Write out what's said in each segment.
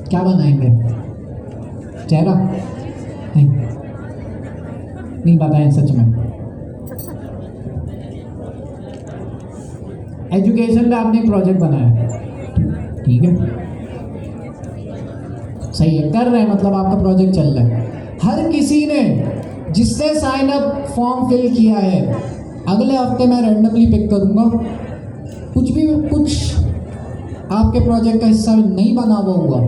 क्या बनाएंगे? चेहरा? नहीं नहीं बताएं सच में। एजुकेशन में आपने एक प्रोजेक्ट बनाया, ठीक है, सही है, कर रहे हैं, मतलब आपका प्रोजेक्ट चल रहा है। हर किसी ने जिसने साइन अप फॉर्म फिल किया है, अगले हफ्ते मैं रैंडमली पिक करूंगा। कुछ आपके प्रोजेक्ट का हिस्सा नहीं बना हुआ होगा,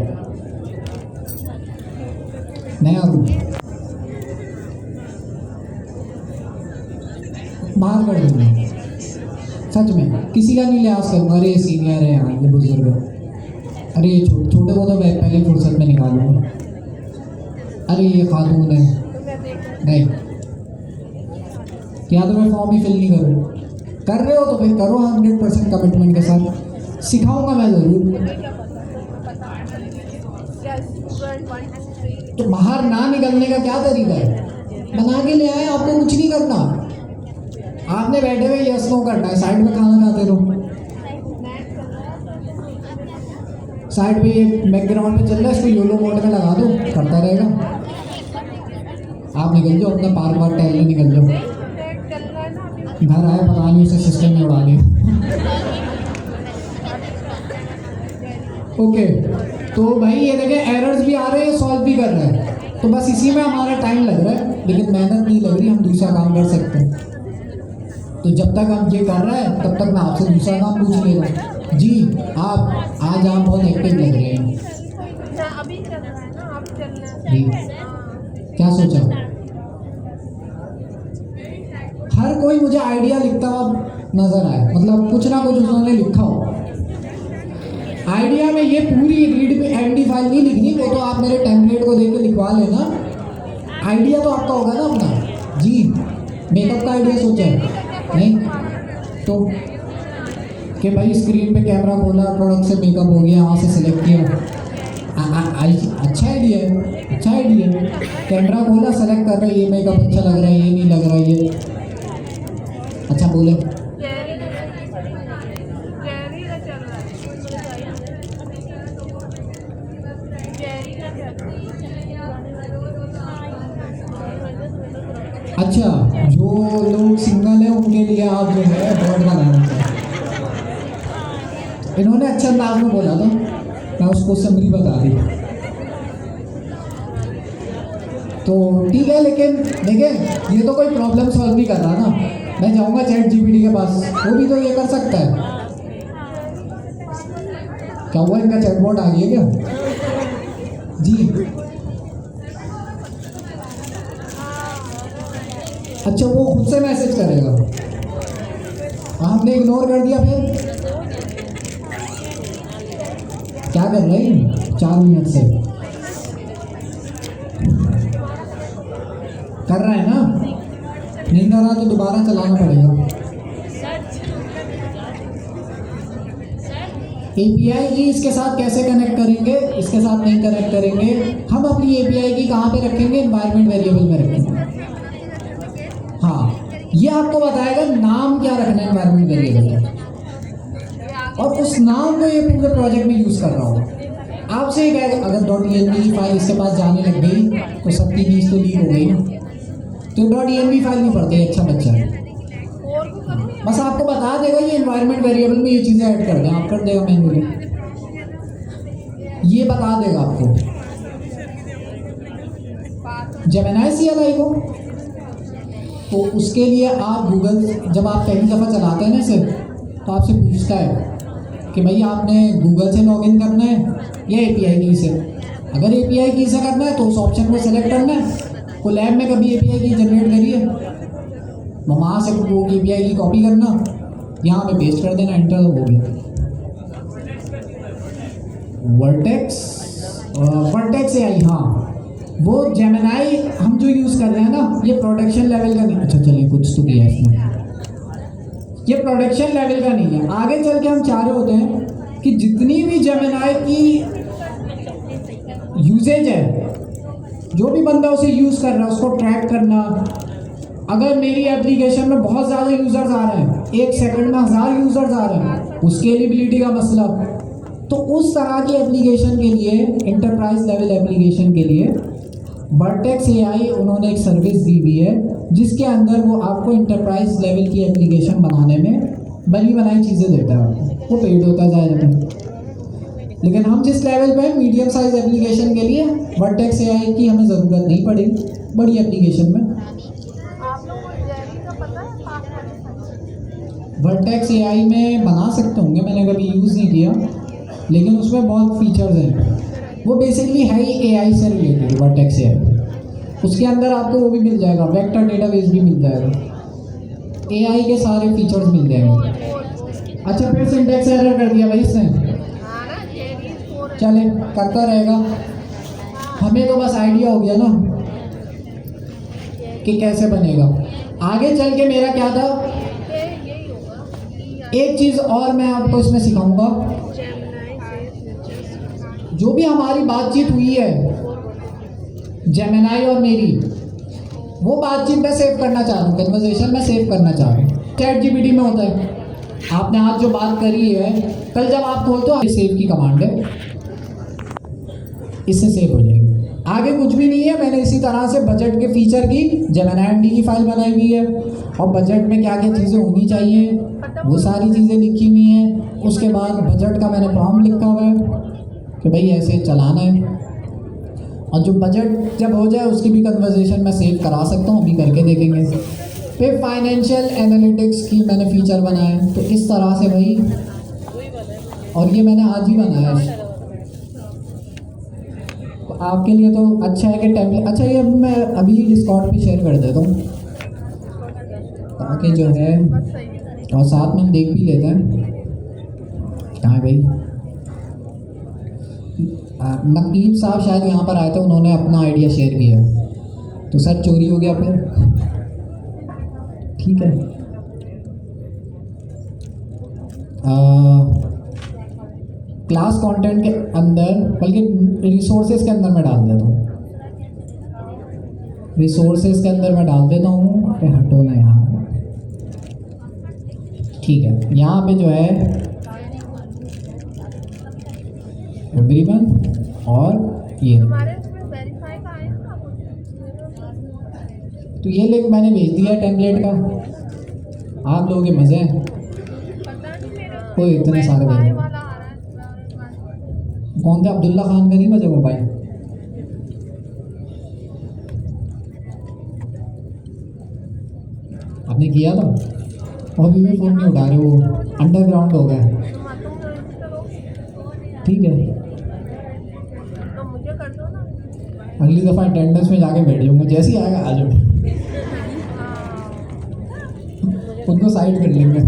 मैं आऊँ बाहर कर दूंगा, सच में किसी का नहीं लिहाज करूंगा। अरे ये सीनियर है यहाँ, ये बुजुर्ग है, अरे ये छोटे को तो मैं पहले फुर्सत में निकालूंगा, अरे ये खातून है, नहीं, या तो मैं फॉर्म ही फिल नहीं करूँ। कर रहे हो तो फिर करो 100% कमिटमेंट के साथ, सिखाऊंगा मैं ज़रूर। तो बाहर ना निकलने का क्या तरीका है? बना के ले आए, आपको कुछ नहीं करना, आपने बैठे हुए यस नो करना है, साइड में खाना खाते रहो, साइड पे ये बैकग्राउंड पे चल रहा है, इसको योलो मोड में लगा दो, करता रहेगा। आप निकल जाओ अपना पार्क वार्क टहलने निकल जाओ, घर आए पता नहीं उसे सिस्टम में उड़ा दिया। ओके, तो भाई ये देखें एरर्स भी आ रहे हैं, सॉल्व भी कर रहे हैं, तो बस इसी में हमारा टाइम लग रहा है, लेकिन मेहनत नहीं लग रही, हम दूसरा काम कर सकते हैं। तो जब तक हम ये कर रहे हैं तब तक मैं आपसे दूसरा काम पूछ ले रहा हूँ। जी आप आज आप बहुत एक्टिव लग रहे हैं। अभी चल रहा है ना, आप चलना जी क्या सोचा? हर कोई मुझे आइडिया लिखता हुआ नजर आए, मतलब कुछ ना कुछ उन्होंने लिखा हो आइडिया में। ये पूरी रीड पे एमडी फाइल नहीं लिखनी, वो तो आप मेरे टेम्पलेट को देख के लिखवा लेना। आइडिया तो आपका होगा ना अपना। जी मेकअप का आइडिया सोचा है? नहीं तो कि भाई स्क्रीन पे कैमरा खोला, प्रोडक्ट से मेकअप हो गया, वहाँ से सिलेक्ट किया, अच्छा आइडिया है, अच्छा आइडिया है। कैमरा खोला, सेलेक्ट कर रहे हैं, ये मेकअप अच्छा लग रहा है, ये नहीं लग रहा है, ये अच्छा बोले। अच्छा जो लोग सिंगल है उनके लिए आप जो है बोर्ड बनाना चाहिए। इन्होंने अच्छे अंदाज में बोला था, मैं उसको समरी बता दी। तो ठीक है, लेकिन देखिए ये तो कोई प्रॉब्लम सॉल्व नहीं कर रहा ना। मैं जाऊंगा चैट जीपीटी के पास, वो भी तो ये कर सकता है। क्या हुआ, इनका चैटबॉट आ गया क्या? जी अच्छा, वो खुद से मैसेज करेगा, आपने इग्नोर कर दिया, फिर क्या कर रहे हैं? 4 मिनट से कर रहा है ना, नहीं कर रहा तो दोबारा चलाना पड़ेगा। एपीआई की इसके साथ कैसे कनेक्ट करेंगे? इसके साथ नहीं कनेक्ट करेंगे। हम अपनी एपीआई की कहाँ पे रखेंगे? एनवायरनमेंट वेरिएबल में रखेंगे। हाँ, ये आपको बताएगा नाम क्या रखना है एनवायरनमेंट वेरिएबल का, और उस नाम को ये पूरे प्रोजेक्ट में यूज कर रहा होगा। आपसे ये कहेगा अगर .env की फाइल इसके पास जाने लग गई तो सबकी चीज तो लीक हो गई ना, तो .env फाइल नहीं पढ़ते, अच्छा बच्चा है, बस आपको बता देगा ये एनवायरनमेंट वेरिएबल में ये चीजें ऐड कर दें, आप कर देगा मैन्युअली, ये बता देगा आपको। जेमिनी CLI को तो उसके लिए आप गूगल, जब आप पहली दफ़ा चलाते हैं ना इसे, तो आपसे पूछता है कि भाई आपने गूगल से लॉगिन करना है या API की से। अगर API की से करना है तो उस ऑप्शन को सेलेक्ट करना है। को लैब में कभी API की जनरेट करी है, वहाँ से वो API की कॉपी करना, यहाँ पे पेस्ट कर देना, एंटर हो गया। वर्टेक्स AI, हाँ वो जेमिनी हम जो यूज़ कर रहे हैं ना, ये प्रोडक्शन लेवल का नहीं। अच्छा चलिए कुछ तो दिया इसमें, ये प्रोडक्शन लेवल का नहीं है। आगे चल के हम चाह रहे होते हैं कि जितनी भी जेमिनी की यूजेज है, जो भी बंदा उसे यूज़ कर रहा है उसको ट्रैक करना। अगर मेरी एप्लीकेशन में बहुत ज़्यादा यूज़र्स आ रहे हैं, 1 सेकंड में 1000 यूज़र्स आ रहे हैं, उसके एलिजिबिलिटी का मसला, तो उस तरह की एप्लीकेशन के लिए, इंटरप्राइज लेवल एप्लीकेशन के लिए वर्टेक्स एआई उन्होंने एक सर्विस दी हुई है, जिसके अंदर वो आपको इंटरप्राइज लेवल की एप्लीकेशन बनाने में बनी बनाई चीज़ें देता है आपको। वो पेड होता जाएगा। लेकिन हम जिस लेवल पे मीडियम साइज एप्लीकेशन के लिए वर्टेक्स एआई की हमें ज़रूरत नहीं पड़ेगी बड़ी एप्लीकेशन में। आप लोगों को जेरी का पता है पासवर्ड? वर्टेक्स एआई में बना सकते होंगे, मैंने कभी यूज़ नहीं किया, लेकिन उसमें बहुत फीचर्स हैं। वो बेसिकली है ही एआई से रिलेटेड वर्टेक्स एआई। उसके अंदर आपको वो भी मिल जाएगा, वेक्टर डेटाबेस भी मिल जाएगा, एआई के सारे फीचर्स मिल जाएंगे। अच्छा, फिर सिंटैक्स एरर कर दिया भाई इसने। हाँ ना, जेरी 4 चले, करता रहेगा। हमें तो बस आइडिया हो गया ना कि कैसे बनेगा। आगे चल के मेरा क्या था, यही होगा। एक चीज़ और मैं आपको इसमें सिखाऊंगा। जो भी हमारी बातचीत हुई है जेमिनाई और मेरी, वो बातचीत मैं सेव करना चाह रहा हूँ, कन्वर्सेशन में सेव करना चाह रहा हूँ। चैट जीपीटी में होता है, आपने आज जो बात करी है, कल जब आप खोलते हो सेव की कमांड है, इससे सेव हो जाएगी। आगे कुछ भी नहीं है। मैंने इसी तरह से बजट के फीचर की जेमिनाई एमडी की फाइल बनाई हुई है, और बजट में क्या क्या चीज़ें होनी चाहिए वो सारी चीज़ें लिखी हुई हैं। उसके बाद बजट का मैंने प्रॉम्प्ट लिखा हुआ है कि भाई ऐसे चलाना है, और जो बजट जब हो जाए उसकी भी कन्वर्सेशन मैं सेव करा सकता हूँ, अभी करके देखेंगे। फिर फाइनेंशियल एनालिटिक्स की मैंने फीचर बनाया है, तो इस तरह से भाई, और ये मैंने आज ही बनाया है। तो आपके लिए तो अच्छा है कि टेम्पलेट, अच्छा ये मैं अभी डिस्कॉर्ड पे शेयर कर देता हूँ ताकि जो है, और साथ में हम देख भी लेते हैं। कहाँ है भाई? नकीब साहब शायद यहाँ पर आए थे, उन्होंने अपना आइडिया शेयर किया, तो सर चोरी हो गया फिर। ठीक है, क्लास कंटेंट के अंदर, बल्कि रिसोर्सेज के अंदर मैं डाल देता हूँ, रिसोर्सेज के अंदर मैं डाल देता हूँ। हटो ना यहाँ, ठीक है। यहाँ पे जो है एवरीवन, और ये हमारे इसमें वेरीफाई का आएगा तो ये लिंक मैंने भेज दिया टेम्पलेट का, आप लोगों के मज़े हैं। पता नहीं मेरा कोई इतने सारे वेरीफाई बजे, वाला आ रहा है। कौन थे? अब्दुल्ला खान का नहीं बजे मोबाइल? आपने किया था, और अभी भी फ़ोन नहीं उठा रहे, वो अंडरग्राउंड हो गया। ठीक है, तो मुझे कर दो ना। अगली दफ़ा अटेंडेंस में जाके बैठ जाऊँगा, जैसे ही आएगा आ जाओ, उनको साइड कर लेंगे।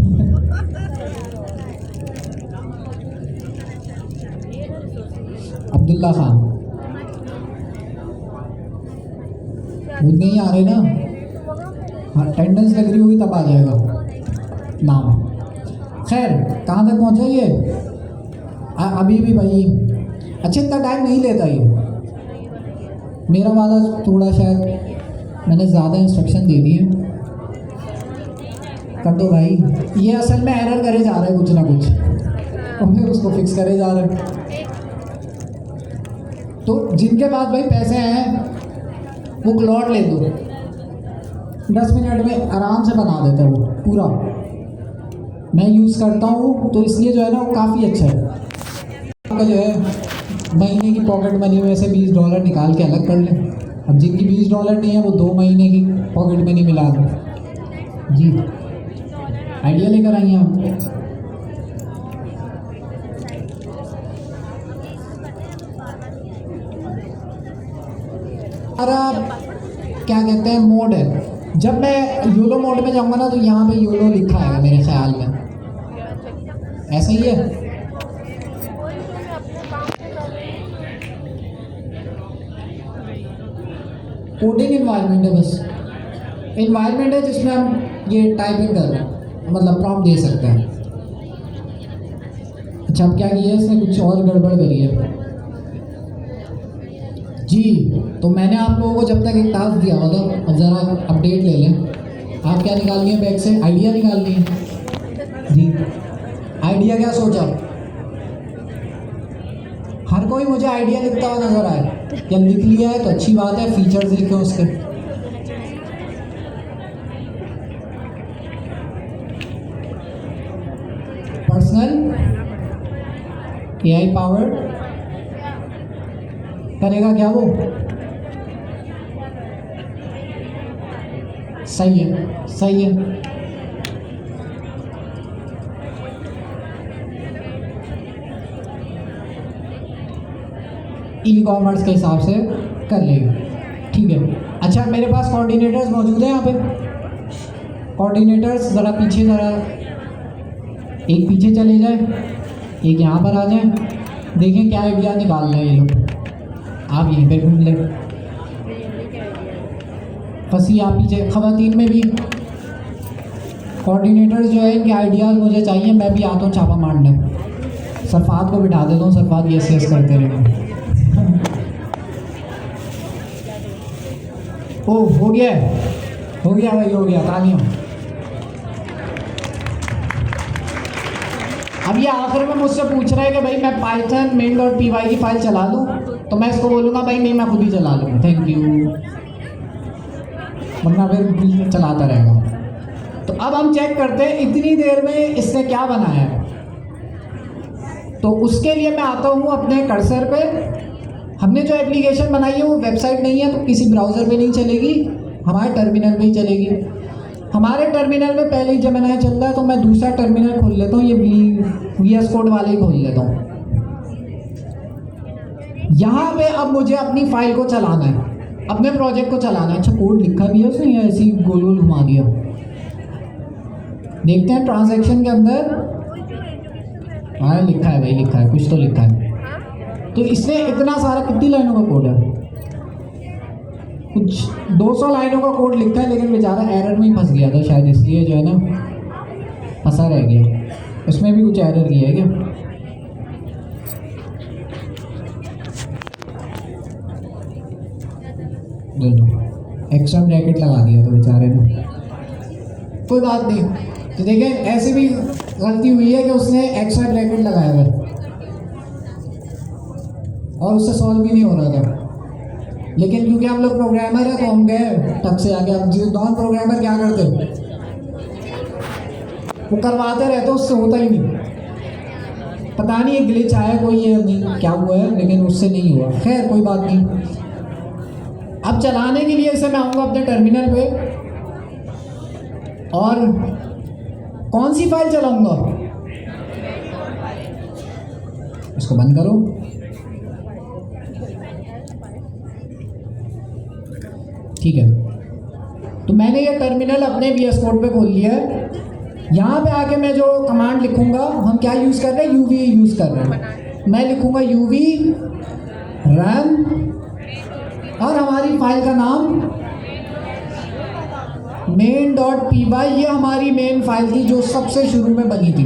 अब्दुल्ला खान, वो नहीं आ रहे ना, हाँ अटेंडेंस लग रही होगी तब आ जाएगा नाम। खैर, कहाँ तक पहुँचा ये? अभी भी भाई, अच्छा इतना टाइम नहीं लेता ये, मेरा वाला थोड़ा शायद मैंने ज़्यादा इंस्ट्रक्शन दे दिए। कर दो भाई, ये असल में एरर करे जा रहा है कुछ ना कुछ, और फिर उसको फिक्स करे जा रहे हैं। तो जिनके पास भाई पैसे हैं वो क्लॉट ले दो, 10 मिनट में आराम से बना देता है वो पूरा। मैं यूज़ करता हूँ तो इसलिए जो है ना वो काफ़ी अच्छा है। आपका जो है महीने की पॉकेट मनी में से $20 निकाल के अलग कर लें। अब जिनकी $20 नहीं है वो 2 महीने की पॉकेट मनी मिला दो। जी, आइडिया लेकर आई हैं आप। क्या कहते हैं मोड है, जब मैं योलो मोड में जाऊंगा ना तो यहाँ पे योलो लिखा है मेरे ख्याल में, ऐसा ही है। कोडिंग इन्वायरमेंट है, बस इन्वायरमेंट है जिसमें हम ये टाइपिंग कर रहे हैं, मतलब प्रॉम्प्ट दे सकते हैं। अच्छा, अब क्या किया इसने, कुछ और गड़बड़ करी है जी। तो मैंने आप लोगों को जब तक एक टास्क दिया हुआ था, अब ज़रा अपडेट ले लें। आप क्या निकाल लिए बैग से? आइडिया निकाल लिए जी। आइडिया क्या सोचा? हर कोई मुझे आइडिया लिखता हुआ नजर आए। जब लिख लिया है तो अच्छी बात है, फीचर्स लिखे उसके। पर्सनल AI पावर्ड करेगा क्या वो? सही है, सही है। ई कॉमर्स के हिसाब से कर लेगा, ठीक है। अच्छा, मेरे पास कोऑर्डिनेटर्स मौजूद है यहाँ पे। कोऑर्डिनेटर्स ज़रा पीछे, ज़रा एक पीछे चले जाए, एक यहाँ पर आ जाए। देखें क्या आइडिया निकाल रहे हैं ये लोग। आप यहीं पे घूम लें, फंसी आप पीछे। ख़वातीन में भी कोऑर्डिनेटर्स जो है, इनके आइडियाज़ मुझे चाहिए। मैं भी आता हूँ छापा मारने, सरफात को बिठा देता हूँ, सरफात यस यस करते रहेंगे। ओ हो गया भाई, हो गया, तालियों। अब ये आखिर में मुझसे पूछ रहा है कि भाई मैं पाइथन main.py की फाइल चला लूँ, तो मैं इसको बोलूँगा भाई नहीं, मैं खुद ही चला लूँगा, थैंक यू, वरना फिर चलाता रहेगा। तो अब हम चेक करते हैं इतनी देर में इसने क्या बनाया है। तो उसके लिए मैं आता हूँ अपने कर्सर पे। हमने जो एप्लीकेशन बनाई है वो वेबसाइट नहीं है, तो किसी ब्राउज़र पे नहीं चलेगी, हमारे टर्मिनल पे ही चलेगी। हमारे टर्मिनल में पहले ही जमाना चल रहा है, तो मैं दूसरा टर्मिनल खोल लेता हूँ, ये VS कोड वाले ही खोल लेता हूँ। यहाँ पे अब मुझे अपनी फाइल को चलाना है, अपने प्रोजेक्ट को चलाना है। अच्छा, कोड लिखा भी है उसने या ऐसे ही गोल गोल घुमा दिया? देखते हैं ट्रांजैक्शन के अंदर। हाँ लिखा है भाई, लिखा है, कुछ तो लिखा है। तो इसने इतना सारा, कितनी लाइनों का कोड है? कुछ 200 लाइनों का कोड लिखा है, लेकिन बेचारा एरर में ही फंस गया था शायद, इसलिए जो है ना फंसा रह गया। उसमें भी कुछ एरर किया है क्या? एक्स्ट्रा ब्रैकेट लगा दिया तो बेचारे ने, कोई बात नहीं। तो देखें, ऐसी भी गलती हुई है कि उसने एक्स्ट्रा ब्रैकेट लगाया हुआ और उससे सॉल्व भी नहीं हो रहा था। लेकिन क्योंकि हम लोग प्रोग्रामर है तो हम गए टक से आगे। अब जो नॉन प्रोग्रामर क्या करते, वो करवाते रहते, उससे होता ही नहीं। पता नहीं एक ग्लिच आया कोई, ये नहीं क्या हुआ है, लेकिन उससे नहीं हुआ। खैर कोई बात नहीं। अब चलाने के लिए इसे मैं आऊँगा अपने टर्मिनल पे, और कौन सी फाइल चलाऊँगा? इसको बंद करो। ठीक है, तो मैंने ये टर्मिनल अपने VS कोड पे खोल लिया है। यहाँ पे आके मैं जो कमांड लिखूंगा, हम क्या यूज़ कर रहे हैं? UV यूज़ कर रहे हैं। मैं लिखूंगा UV run, और हमारी फाइल का नाम main.py, ये हमारी मेन फाइल थी जो सबसे शुरू में बनी थी।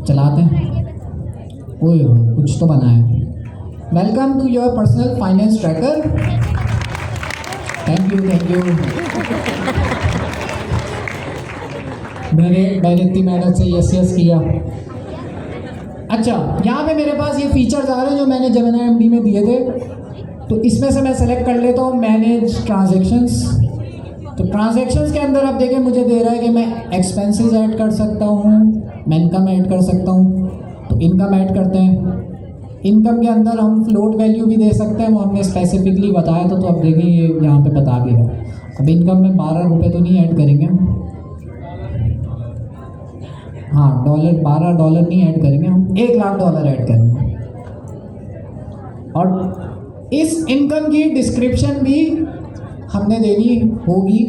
चलाते हैं। ओए कुछ तो बना है। Welcome to your personal finance tracker. Thank you. मैंने इतनी मेहनत से यस किया। अच्छा, यहाँ पे मेरे पास ये फीचर्स आ रहे हैं जो मैंने जेमिनी MD में दिए थे। तो इसमें से मैं सेलेक्ट कर लेता हूँ मैनेज ट्रांजैक्शंस। तो ट्रांजैक्शंस के अंदर आप देखें, मुझे दे रहा है कि मैं एक्सपेंसेस ऐड कर सकता हूँ, मैं इनकम ऐड कर सकता हूँ। तो इनकम ऐड करते हैं। इनकम के अंदर हम फ्लोट वैल्यू भी दे सकते हैं, वो हमने स्पेसिफिकली बताया था। तो अब देखें ये यहाँ पे बता भी रहा। अब इनकम में 12 रुपये तो नहीं ऐड करेंगे हम, हाँ $12 नहीं ऐड करेंगे हम, $1,00,000 ऐड करेंगे। और इस इनकम की डिस्क्रिप्शन भी हमने देनी होगी,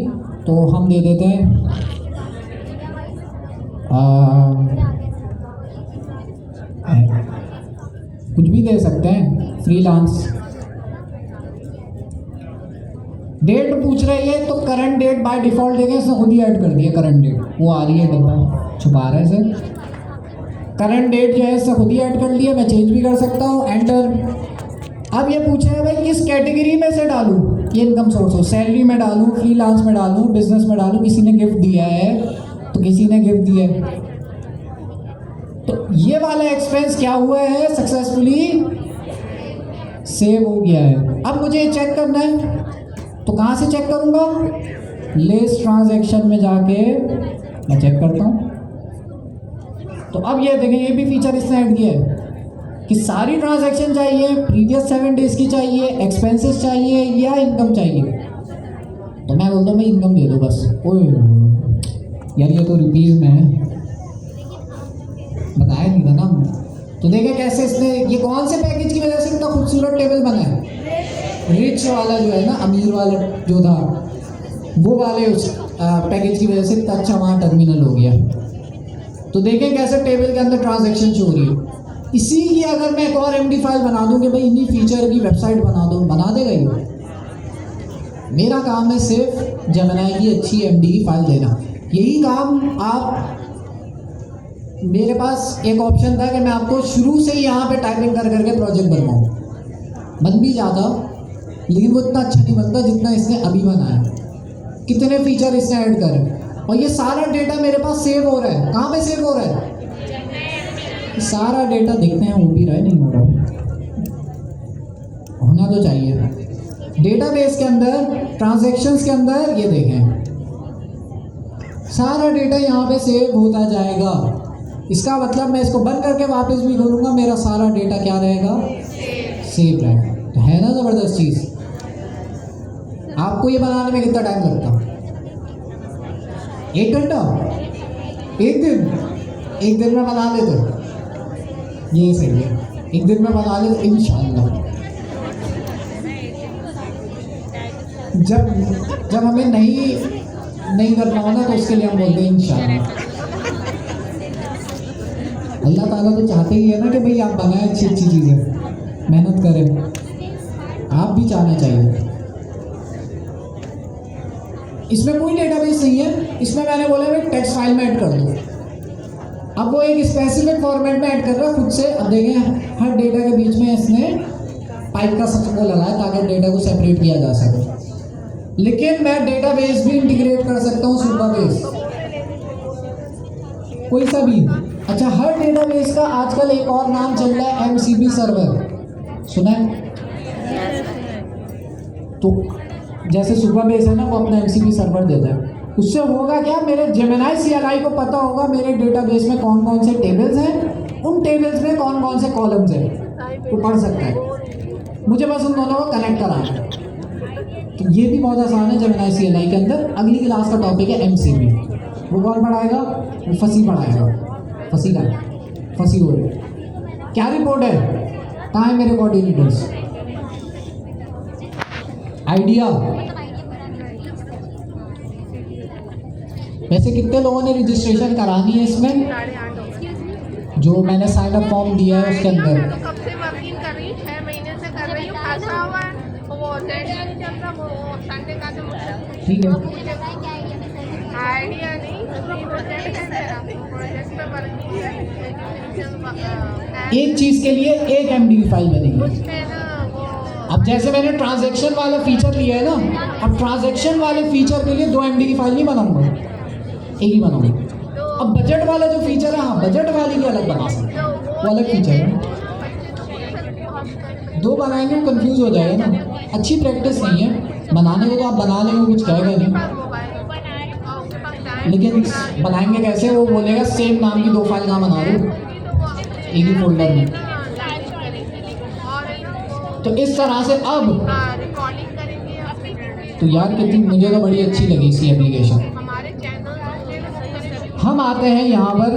तो हम दे देते हैं कुछ भी दे सकते हैं, फ्रीलांस। डेट पूछ रही है, तो करंट डेट बाय डिफ़ॉल्ट देंगे, इसने खुद ही ऐड कर दिया करंट डेट, वो आ रही है, डब्बा छुपा रहा है इसे। करंट डेट जो है इससे खुद ही ऐड कर लिया, मैं चेंज भी कर सकता हूँ, एंटर। अब ये पूछा है भाई किस कैटेगरी में से डालूँ ये इनकम सोर्स हो, सैलरी में डालूँ, फ्रीलांस में डालूँ, बिजनेस में डालूँ। किसी ने गिफ्ट दिया है तो किसी ने गिफ्ट दिया है, तो ये वाला एक्सपेंस क्या हुआ है, सक्सेसफुली सेव हो गया है। अब मुझे ये चेक करना है, तो कहाँ से चेक करूँगा, लेस ट्रांजैक्शन में जाके मैं चेक करता हूँ। तो अब ये देखें, ये भी फीचर इसने ऐड किया है कि सारी ट्रांजैक्शन चाहिए, प्रीवियस 7 डेज की चाहिए, एक्सपेंसेस चाहिए या इनकम चाहिए। तो मैं बोलता हूँ भाई इनकम दे दो बस। ओए यार ये तो रुपीज़ में है, बताया नहीं था ना। तो देखें कैसे इसने, ये कौन से पैकेज की वजह से इतना खूबसूरत टेबल बना है, रिच वाला जो है ना, अमीर वाला जो था वो वाले उस पैकेज की वजह से इतना अच्छा वहाँ टर्मिनल हो गया। तो देखें कैसे टेबल के अंदर ट्रांजैक्शन शो हो रही है। इसी की अगर मैं एक और एमडी फाइल बना दूं कि भाई इन्हीं फीचर की वेबसाइट बना दो, बना देगा ये। मेरा काम है सिर्फ जेमिनी की अच्छी एमडी की फाइल देना। यही काम आप, मेरे पास एक ऑप्शन था कि मैं आपको शुरू से ही यहाँ पे टाइपिंग कर करके प्रोजेक्ट बनवाऊँ, बन भी जाता, लेकिन वो इतना अच्छा नहीं बनता जितना इसने अभी बनाया। कितने फीचर इसने ऐड करे, और ये सारा डेटा मेरे पास सेव हो रहा है। कहाँ पे सेव हो रहा है, सारा डेटा देखते हैं हो भी रहा है, नहीं हो रहा, होना तो चाहिए। डेटाबेस के अंदर, ट्रांजैक्शंस के अंदर ये देखें सारा डेटा यहाँ पे सेव होता जाएगा। इसका मतलब मैं इसको बंद करके वापस भी खोलूँगा, मेरा सारा डेटा क्या रहेगा, सेव रहेगा। तो है ना ज़बरदस्त चीज़। आपको ये बनाने में कितना टाइम लगता, 1 घंटा, 1 दिन, 1 दिन में बना लेते, ये सही है, 1 दिन में बना ले इंशाल्लाह। जब हमें नहीं करना हो ना, तो उसके लिए हम बोलते हैं इंशाल्लाह। अल्लाह ताला तो चाहते ही है ना कि भाई आप बनाएं अच्छी अच्छी चीज़ें, मेहनत करें, आप भी चाहना चाहिए। इसमें कोई डेटाबेस नहीं है, इसमें मैंने बोला भाई टेक्स्ट फाइल में ऐड कर दो। अब वो एक स्पेसिफिक फॉर्मेट में ऐड कर रहा है खुद से। अब देखें हर डेटा के बीच में इसने पाइप का सबको लगाया ताकि डेटा को सेपरेट किया जा सके। लेकिन मैं डेटाबेस भी इंटीग्रेट कर सकता हूँ, सुपरबेस, कोई सा भी। अच्छा, हर डेटाबेस का आजकल एक और नाम चल रहा है, MCP सर्वर, सुना है? तो जैसे सुपरबेस है ना, वो अपना MCP सर्वर देता है। उससे होगा क्या, मेरे जेमिनी CLI को पता होगा मेरे डेटाबेस में कौन कौन से टेबल्स हैं, उन टेबल्स में कौन कौन से कॉलम्स हैं, वो पढ़ सकता है। मुझे बस उन दोनों को कनेक्ट कराना है। तो ये भी बहुत आसान है जेमिनी CLI के अंदर। अगली क्लास का टॉपिक है MCP। वो कौन पढ़ाएगा, वो फसी पढ़ाएगा। फसी हो रही क्या रिपोर्ट है, कहाँ है मेरे कोऑर्डिनेटर्स, आइडिया। वैसे कितने लोगों ने रजिस्ट्रेशन करानी है इसमें, जो मैंने साइन अप फॉर्म दिया है उसके अंदर? तो कब से वर्किंग कर रही, 6 महीने से कर रही हूँ, फंसा हुआ है वो नेट नहीं चल रहा, वो संडे का जो ठीक है, आइडिया नहीं, प्रोजेक्ट है मेरा, प्रोजेक्ट पे वर्किंग है। एक चीज़ के लिए एक MD की फाइल बनेगी। उसमें ना वो, अब जैसे मैंने ट्रांजैक्शन वाला फीचर लिया है ना, अब ट्रांजैक्शन वाले फीचर के लिए 2 MD की फाइल नहीं बनाऊंगा, एक ही बनाऊंगा। अब बजट वाला जो फीचर है, हाँ बजट वाली भी अलग बना सकते हैं, वो अलग फीचर है। 2 बनाएंगे वो कंफ्यूज हो जाएगा ना, अच्छी प्रैक्टिस नहीं है। बनाने को तो आप बना लेंगे, कुछ कहेगा नहीं, लेकिन बनाएंगे कैसे, वो बोलेगा सेम नाम की 2 फाइल कहाँ बना रहे हो एक ही फोल्डर में। तो इस तरह से अब रिकॉर्डिंग करेंगे। तो यार कितनी, मुझे तो बड़ी अच्छी लगी इसकी एप्लीकेशन। हमारे चैनल हम आते हैं यहाँ पर,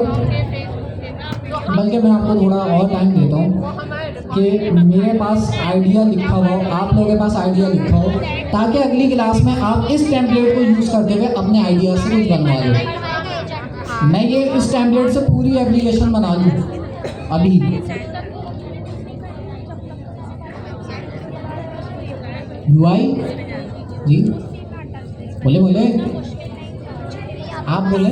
बल्कि मैं आपको थोड़ा और टाइम देता हूँ कि मेरे पास आइडिया लिखा हुआ हो, आप लोगों के पास आइडिया लिखा हो, ताकि अगली क्लास में आप इस टेम्पलेट को यूज़ करते हुए अपने आइडिया से कुछ बनवा लो। मैं ये इस टेम्पलेट से पूरी एप्लीकेशन बना लूँ अभी। UI जी, बोले आप बोले।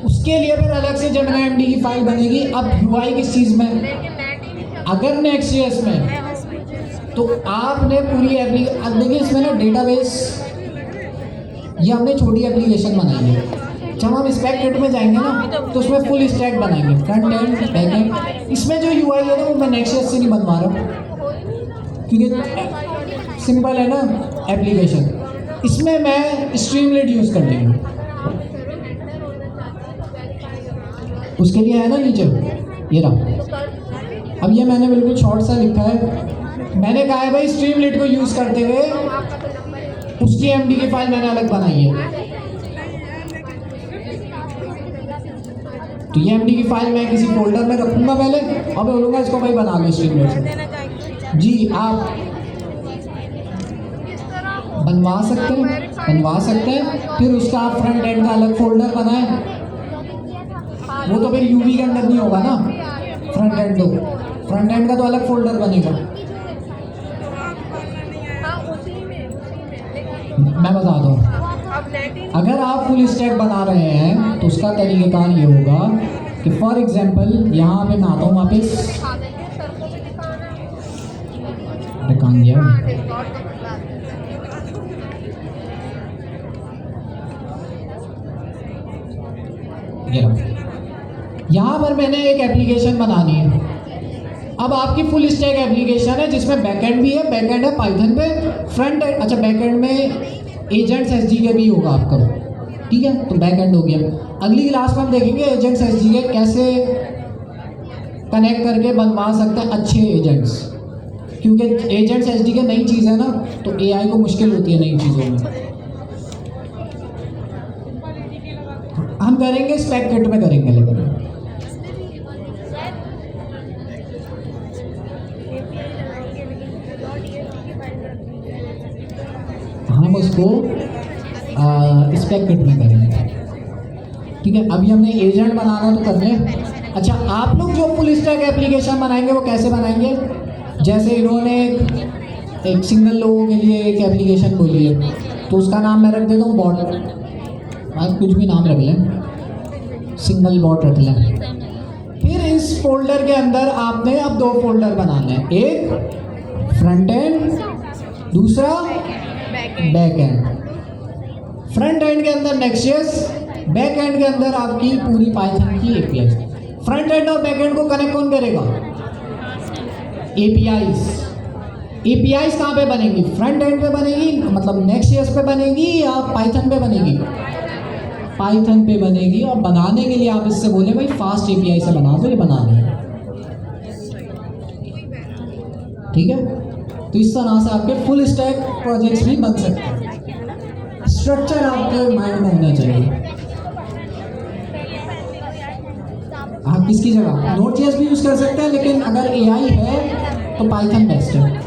उसके लिए फिर अलग से जेमिनी MD की फाइल बनेगी। अब UI किस चीज़ में, अगर Next.js में, तो आपने पूरी अब देखिए इसमें ना डेटाबेस ये हमने छोटी एप्लीकेशन बनाई है। जब हम स्पेक किट में जाएंगे ना तो उसमें फुल स्टैक बनाएंगे, फ्रंट एंड बैक एंड। इसमें जो यूआई है ना वो मैं नेक्स्ट से नहीं बनवा रहा क्योंकि सिंपल है ना एप्लीकेशन। इसमें मैं स्ट्रीमलेट यूज़ कर लेंगे। उसके लिए है ना नीचे ये रहा। अब ये मैंने बिल्कुल शॉर्ट सा लिखा है। मैंने कहा है भाई स्ट्रीमलेट को यूज़ करते हुए उसकी एमडी की फाइल मैंने अलग बनाई है। तो ये एमडी की फाइल मैं किसी फोल्डर में रखूंगा पहले और मैं बोलूँगा इसको भाई बना लो स्ट्रीमलेट से। जी आप बनवा सकते हैं। फिर उसका आप फ्रंट एंड का अलग फोल्डर बनाएं। वो तो फिर यूवी के अंदर नहीं होगा ना, फ्रंट एंड का तो अलग फोल्डर बनेगा। मैं बता दूँ, अगर आप फुल स्टैक बना रहे हैं तो उसका तरीक़ेकार ये होगा कि फॉर एग्जांपल यहाँ पे मैं आता हूँ वापस। अरे कहाँ गया? यहाँ पर मैंने एक एप्लीकेशन बनानी है। अब आपकी फुल स्टैक एप्लीकेशन है जिसमें बैकएंड भी है, बैकएंड है पाइथन पे, फ्रंट एंड, अच्छा बैकएंड में एजेंट्स एसडीके भी होगा आपका, ठीक है। तो बैकएंड हो गया। अगली क्लास में हम देखेंगे एजेंट्स एसडीके कैसे कनेक्ट करके बनवा सकते हैं अच्छे एजेंट्स, क्योंकि एजेंट्स एसडीके नई चीज़ है ना, तो एआई को मुश्किल होती है नई चीज़ों में। हम करेंगे स्पेक किट में करेंगे, लेकिन हम उसको स्पेक किट में करेंगे, ठीक है। अभी हमने एजेंट बनाना तो कर लें। अच्छा, आप लोग जो फुल स्टैक एप्लीकेशन बनाएंगे वो कैसे बनाएंगे? जैसे इन्होंने एक सिंगल लोगों के लिए एक एप्लीकेशन बोली है, तो उसका नाम मैं रख देता हूँ बॉट। आप कुछ भी नाम रख लें, सिंगल बॉट रख लें। फिर इस फोल्डर के अंदर आपने अब दो फोल्डर बनाने हैं, एक फ्रंट एंड, दूसरा बैक एंड। फ्रंट एंड के अंदर नेक्स्ट.जेएस, बैक एंड के अंदर आपकी पूरी पाइथन की एपीआई। फ्रंट एंड और बैक एंड को कनेक्ट कौन करेगा? एपीआईज कहाँ पे बनेगी? फ्रंट एंड पे बनेगी, मतलब नेक्स्ट.जेएस पे बनेगी या पाइथन पे बनेगी? पाइथन पे बनेगी। और बनाने के लिए आप इससे बोले भाई फास्ट एपीआई से बना दो, ये बना दें, ठीक है। तो इस तरह से आपके फुल स्टैक प्रोजेक्ट्स भी बन सकते हैं। स्ट्रक्चर आपके माइंड में होना चाहिए। आप किसकी जगह नोड.जेएस भी यूज़ कर सकते हैं, लेकिन अगर एआई है तो पाइथन बेस्ट है।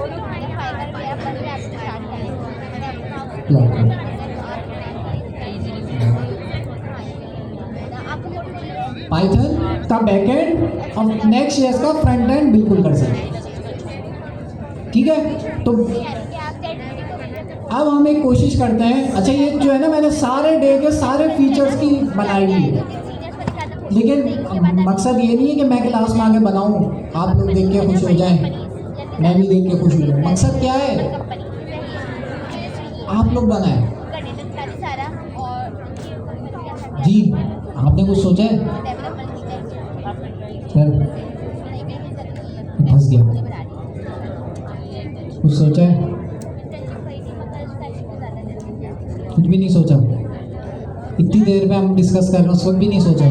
पाइथन का बैकएंड और नेक्स्ट.जेएस का फ्रंट एंड बिल्कुल कर सकते हैं, ठीक है। तो अब हम एक कोशिश करते हैं। अच्छा, ये जो है ना मैंने सारे डे के सारे फीचर्स की बनाई हुई है, लेकिन मकसद ये नहीं है कि मैं क्लास में आके बनाऊं, आप लोग देख के खुश हो जाएं, मैं भी देख के खुश हो जाऊँ। मकसद क्या है? आप लोग बनाएं। जी, आपने कुछ सोचा है? फंस गया। कुछ सोचा है? कुछ भी नहीं सोचा। इतनी देर में हम डिस्कस कर रहे हैं, उस वक्त भी नहीं सोचा।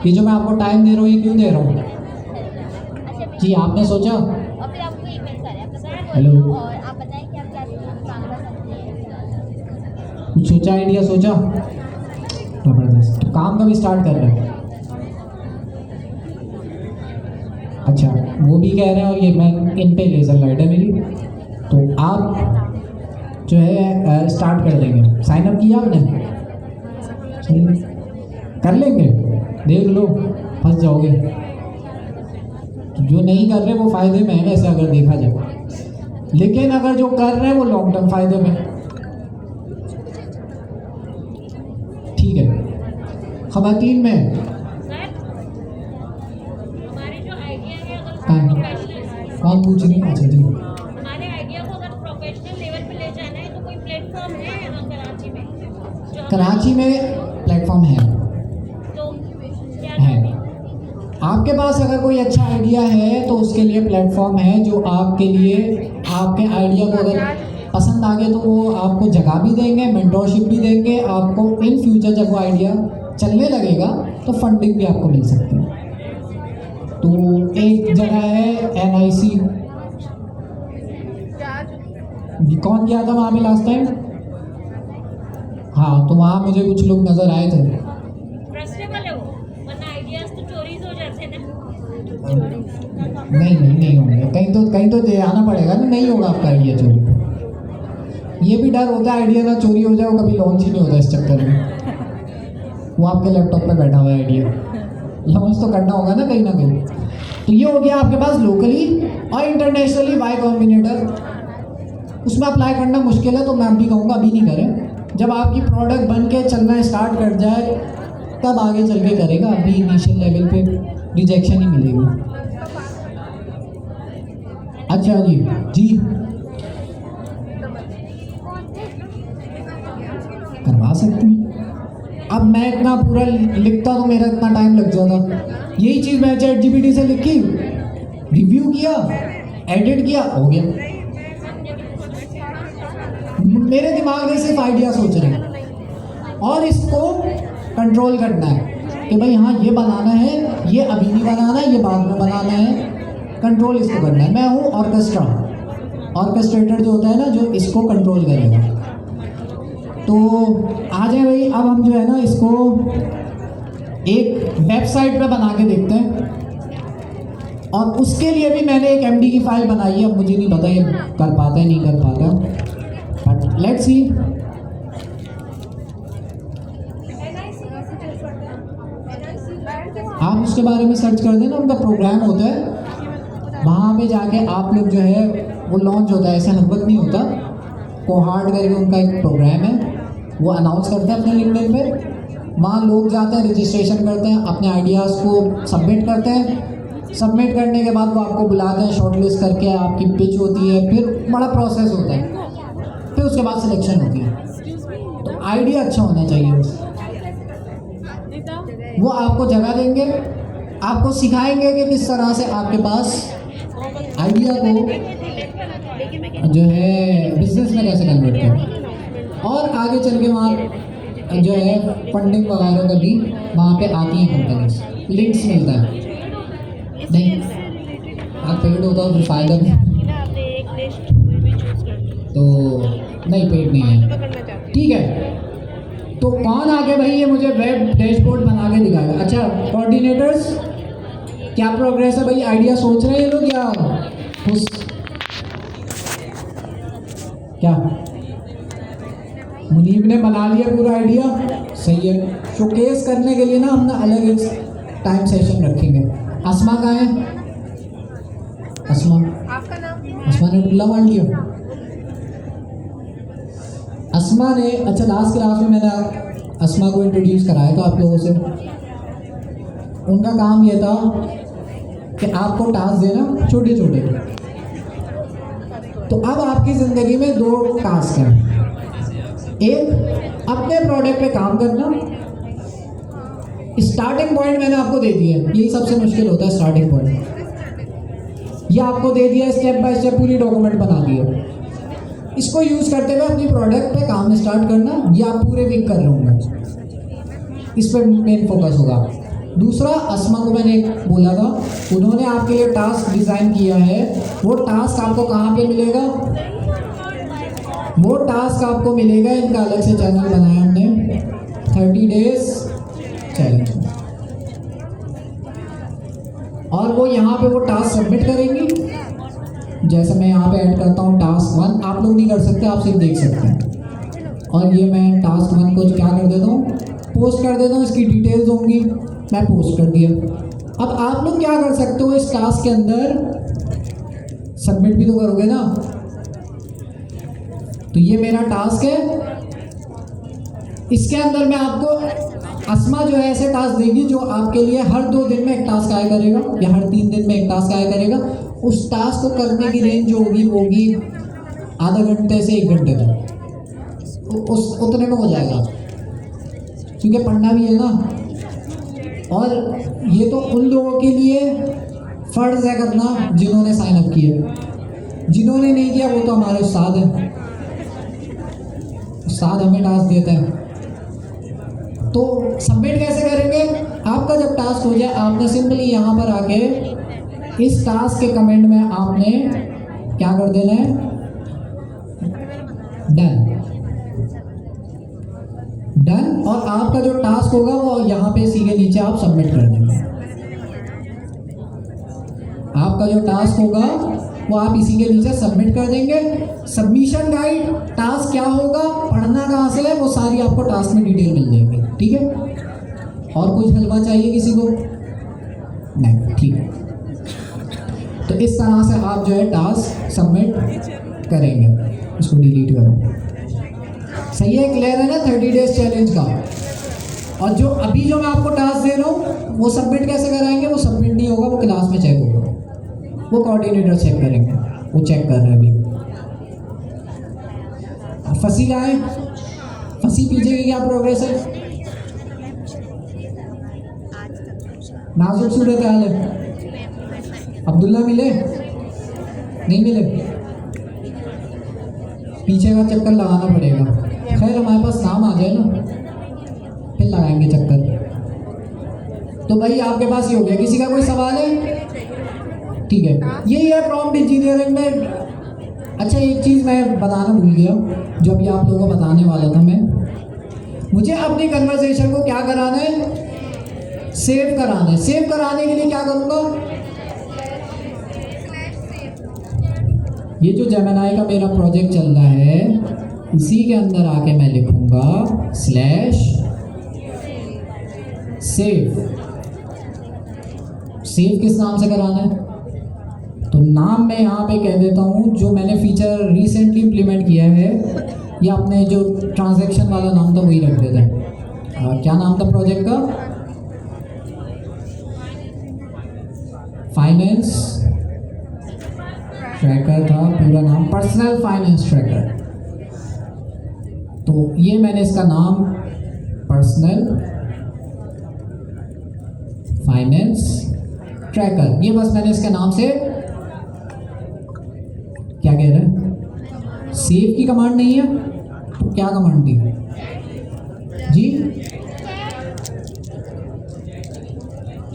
ये जो मैं आपको टाइम दे रहा हूँ ये क्यों दे रहा हूँ? जी, आपने सोचा? हेलो, कुछ सोचा, आइडिया सोचा? जबरदस्त। तो काम कभी स्टार्ट कर रहे हैं? अच्छा, वो भी कह रहे हैं। और ये मैं इन पे लेज़र लाइट है मेरी, तो आप जो है स्टार्ट कर देंगे। साइन अप किया आपने? कर लेंगे, देख लो, फंस जाओगे। जो नहीं कर रहे वो फ़ायदे में है वैसे अगर देखा जाए, लेकिन अगर जो कर रहे हैं वो लॉन्ग टर्म फ़ायदे में, ठीक है। ख़वातीन में कौन पूछ रही है? अच्छा जी, हमारे आइडिया को अगर प्रोफेशनल लेवल पे ले जाना है तो कोई प्लेटफॉर्म है यहाँ कराची में कराची में प्लेटफॉर्म है। आपके पास अगर कोई अच्छा आइडिया है तो उसके लिए प्लेटफॉर्म है जो आपके लिए आपके आइडिया को अगर पसंद आ गया तो वो आपको जगह भी देंगे, मेंटोरशिप भी देंगे आपको। इन फ्यूचर जब वो आइडिया चलने लगेगा तो फंडिंग भी आपको मिल सकती है। तो एक जगह है NIC, कौन गया था वहाँ पे लास्ट टाइम? हाँ, तो वहाँ मुझे कुछ लोग नज़र आए थे। ट्रस्टेबल है वो, वरना आइडियाज तो चोरीज हो जाते हैं ना। नहीं होंगे, कहीं तो दे आना पड़ेगा ना, नहीं होगा आपका आइडिया चोरी। ये भी डर होता है आइडिया ना चोरी हो जाए, वो कभी लॉन्च ही नहीं होता इस चक्कर में। वो आपके लैपटॉप पे बैठा हुआ है आइडिया, लॉन्च तो करना होगा ना कहीं ना कहीं। तो ये हो गया आपके पास लोकली और इंटरनेशनली वाई कॉम्बिनेटर। उसमें अप्लाई करना मुश्किल है तो मैं भी कहूँगा अभी नहीं करें। जब आपकी प्रोडक्ट बन के चलना स्टार्ट कर जाए तब आगे चल के करेगा, अभी इनिशियल लेवल पे रिजेक्शन ही मिलेगी। अच्छा जी करवा सकते हैं। अब मैं इतना पूरा लिखता तो मेरा इतना टाइम लग जाता। यही चीज़ मैं ChatGPT से लिखी, रिव्यू किया, एडिट किया, हो गया। मेरे दिमाग में सिर्फ आइडिया सोच रहे हैं और इसको कंट्रोल करना है कि भाई हाँ ये बनाना है, ये अभी नहीं बनाना है, ये बाद में बनाना है। कंट्रोल इसको करना है। मैं हूँ ऑर्केस्ट्रेटर जो होता है ना, जो इसको कंट्रोल करेगा। तो आ जाए भाई, अब हम जो है ना इसको एक वेबसाइट पे बना के देखते हैं। और उसके लिए भी मैंने एक MD की फाइल बनाई है। अब मुझे नहीं पता ये कर पाता है नहीं कर पाता, बट लेट्स सी। आप उसके बारे में सर्च कर देना, उनका प्रोग्राम होता है, वहाँ पे जाके आप लोग जो है वो लॉन्च होता है, ऐसा लगभग नहीं होता। कोहार्ड करके उनका एक प्रोग्राम है, वो अनाउंस करते हैं अपने लिंक्डइन पे। वहाँ लोग जाते हैं, रजिस्ट्रेशन करते हैं, अपने आइडियाज़ को सबमिट करते हैं। सबमिट करने के बाद वो आपको बुलाते हैं, शॉर्टलिस्ट करके आपकी पिच होती है, फिर बड़ा प्रोसेस होता है, फिर उसके बाद सिलेक्शन होती है। तो आइडिया अच्छा होना चाहिए बस। वो आपको जगह देंगे, आपको सिखाएंगे कि किस तरह से आपके पास आइडिया को जो है बिजनेस में कैसे कन्वर्ट करें। और आगे चल के वहाँ जो है फंडिंग वगैरह का भी वहाँ पे आती है कंपनीज, लिंक्स मिलता है। नहीं आप पेड होता तो फ़ायदा नहीं, तो नहीं पेड नहीं है, ठीक है। तो कौन आगे भाई ये मुझे वेब डैशबोर्ड बना के दिखाएगा? अच्छा कोऑर्डिनेटर्स, क्या प्रोग्रेस है भाई? आइडिया सोच रहे हैं ये लोग या खुश? क्या मुनीब ने बना लिया पूरा आइडिया? सही है। शोकेस करने के लिए ना हमने अलग एक टाइम सेशन रखेंगे। अस्मा कहाँ है? अस्मा, आपका नाम? अस्मा ने टुल्ला मार लिया। अस्मा ने, अच्छा लास्ट क्लास में मैंने अस्मा को इंट्रोड्यूस कराया था आप लोगों से। उनका काम ये था कि आपको टास्क देना छोटे छोटे। तो अब आपकी ज़िंदगी में दो टास्क हैं। एक अपने प्रोडक्ट पे काम करना। स्टार्टिंग पॉइंट मैंने आपको दे दिया, यही सबसे मुश्किल होता है स्टार्टिंग पॉइंट। ये आपको दे दिया, स्टेप बाय स्टेप पूरी डॉक्यूमेंट बना दिया। इसको यूज़ करते हुए अपनी प्रोडक्ट पे काम स्टार्ट करना। ये आप पूरे वीक कर रहे होंगे, इस पर मेन फोकस होगा। दूसरा, अस्मा को मैंने बोला था, उन्होंने आपके लिए टास्क डिज़ाइन किया है। वो टास्क आपको कहाँ पे मिलेगा? वो टास्क आपको मिलेगा, इनका अलग से चैनल बनाया हमने, 30 डेज चैलेंज। और वो यहाँ पे वो टास्क सबमिट करेंगी। जैसे मैं यहाँ पे ऐड करता हूँ टास्क 1, आप लोग नहीं कर सकते, आप सिर्फ देख सकते हैं। और ये मैं टास्क 1 को क्या कर देता हूँ, पोस्ट कर देता हूँ। इसकी डिटेल्स होंगी, मैं पोस्ट कर दिया। अब आप लोग क्या कर सकते हो, इस टास्क के अंदर सबमिट भी तो करोगे ना। तो ये मेरा टास्क है, इसके अंदर मैं आपको, अस्मा जो है ऐसे टास्क देगी जो आपके लिए हर 2 दिन में एक टास्क आया करेगा या हर 3 दिन में एक टास्क आया करेगा। उस टास्क को करने की रेंज जो होगी वो होगी आधा घंटे से 1 घंटे तक, उस उतने में हो जाएगा। क्योंकि पढ़ना भी है ना। और ये तो उन लोगों के लिए फ़र्ज़ है करना जिन्होंने साइन अप किया, जिन्होंने नहीं किया वो तो हमारे उस्ताद हैं, उस्ताद हमें टास्क देता है। तो सबमिट कैसे करेंगे? आपका जब टास्क हो जाए आपने सिंपली यहाँ पर आके इस टास्क के कमेंट में आपने क्या कर देना है, डन। डन, और आपका जो टास्क होगा वो यहाँ पे सीधे नीचे आप सबमिट कर देंगे। आपका जो टास्क होगा वो आप इसी के नीचे सबमिट कर देंगे। सबमिशन गाइड, टास्क क्या होगा, पढ़ना कहाँ से है, वो सारी आपको टास्क में डिटेल मिल जाएगी, ठीक है। और कुछ हलवा चाहिए किसी को? नहीं, ठीक है। तो इस तरह से आप जो है टास्क सबमिट करेंगे। इसको डिलीट करो। सही है, क्लियर है ना 30 डेज चैलेंज का। और जो अभी जो मैं आपको टास्क दे रहा हूँ वो सबमिट कैसे कराएंगे? वो सबमिट नहीं होगा, वो क्लास में चेक होगा, वो कोऑर्डिनेटर चेक करेंगे, वो चेक कर रहे हैं अभी। फंसी कहाँ है? फंसी पीछे की क्या प्रोग्रेस है? नाजुक सूरत हाल है। अब्दुल्ला मिले? नहीं मिले? पीछे का चक्कर लगाना पड़ेगा। खैर हमारे पास नाम आ जाए ना फिर लगाएंगे चक्कर। तो भाई आपके पास ही हो गया। किसी का कोई सवाल है? ठीक है, यही है प्रॉम्प्ट इंजीनियरिंग में। अच्छा, एक चीज़ मैं बताना भूल गया जो अभी आप लोगों को बताने वाला था मैं। मुझे अपनी कन्वर्सेशन को क्या कराना है? सेव कराना है। सेव कराने के लिए क्या करूँगा? ये जो जेमिनी का मेरा प्रोजेक्ट चल रहा है इसी के अंदर आके मैं लिखूँगा स्लैश सेव। सेव किस नाम से कराना है? तो नाम मैं यहाँ पे कह देता हूँ जो मैंने फीचर रिसेंटली इम्प्लीमेंट किया है, या अपने जो ट्रांजैक्शन वाला नाम था वही रख देते हैं। क्या नाम था प्रोजेक्ट का? फाइनेंस ट्रैकर था पूरा नाम, पर्सनल फाइनेंस ट्रैकर। तो ये मैंने इसका नाम पर्सनल फाइनेंस ट्रैकर, ये बस मैंने इसके नाम से क्या कह रहे हैं? सेव की कमांड नहीं है तो क्या कमांड दी जी?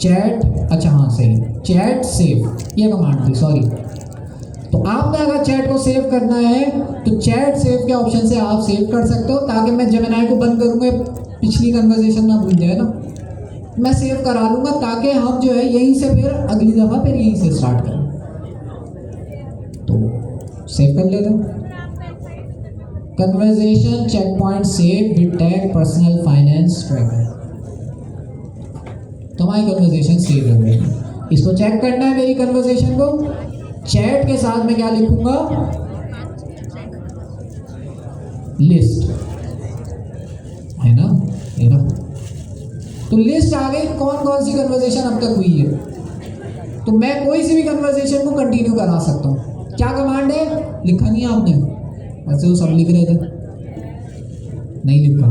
चैट, अच्छा हाँ सही, चैट सेव ये कमांड थी, सॉरी। तो आपने अगर चैट को सेव करना है तो चैट सेव के ऑप्शन से आप सेव कर सकते हो, ताकि मैं जेमिनी को बंद करूँगा पिछली कन्वर्सेशन ना भूल जाए ना, मैं सेव करा लूँगा ताकि हम जो है यहीं से फिर अगली दफ़ा फिर यहीं से स्टार्ट करें। तो सेव कर लेते हैं। Conversation check point save with tag personal finance tracker. तो हमारी कन्वर्सेशन सेव हो गई। इसको चेक करना है मेरी कन्वर्सेशन को। चैट के साथ मैं क्या लिखूंगा? लिस्ट, है ना, है ना। तो लिस्ट आ गई कौन कौन सी कन्वर्सेशन अब तक हुई है। तो मैं कोई सी भी कन्वर्सेशन को कंटिन्यू करा सकता हूँ। क्या कमांड है? लिखा नहीं है आपने? वैसे वो सब लिख रहे थे, नहीं लिखा,